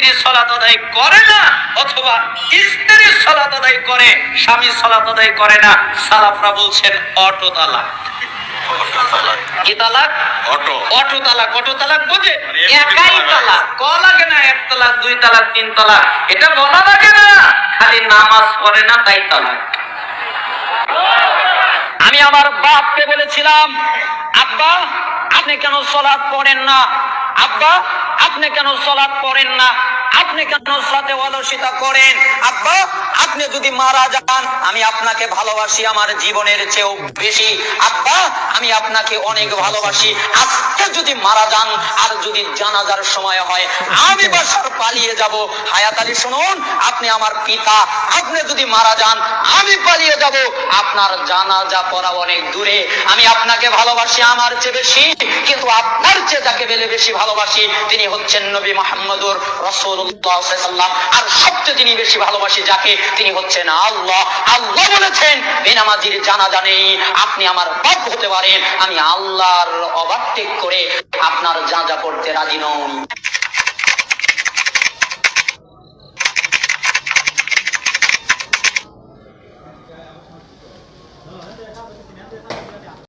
স্ত্রী সালাত আদায় করে না অথবা স্ত্রী সালাত আদায় করে স্বামী সালাত আদায় করে না, সালাফরা বলছেন অটো তালাক। কি তালাক? অটো তালাক। অটো তালাক বোঝে একাই তালাক, ক লাগে না, এক তালাক, দুই তালাক, তিন তালাক, এটা বলা লাগে না। খালি নামাজ পড়ে না তাই তালাক। আমি আমার বাপকে বলেছিলাম, আব্বা আপনি কেন সালাত পড়েন না? আব্বা আপনি কেন সালাত পড়েন না? আপনি কেন সালাতে অলসতা করেন? আব্বা আপনি যদি মারা যান আমি আপনাকে ভালোবাসি আমার জীবনের চেয়েও বেশি। আব্বা আমি আপনাকে অনেক ভালোবাসি, আজকে যদি মারা যান আর যদি জানাজার সময় হয় আমি বাসার পালিয়ে যাব। হায়াত আলী শুনুন, আপনি আমার পিতা, আপনি যদি মারা যান আমি পালিয়ে যাব, আপনার জানাজা পড়া অনেক দূরে। আমি আপনাকে ভালোবাসি আমার চেয়ে বেশি, কিন্তু আপনার চেয়ে যাকে বেশি ভালোবাসি তিনি হচ্ছেন নবী মুহাম্মদুর রাসূলুল্লাহ সাল্লাল্লাহু আলাইহি ওয়াসাল্লাম। আর সবচেয়ে তিনি বেশি ভালোবাসি যাকে, তিনি হচ্ছেন আল্লাহ। আল্লাহ বলেছেন বেনামাজির জানাজা নেই। আপনি আমার বাপ হতে পারেন, আমি আল্লাহর ওভারটেক করে আপনার জানাজা পড়তে রাজি নই।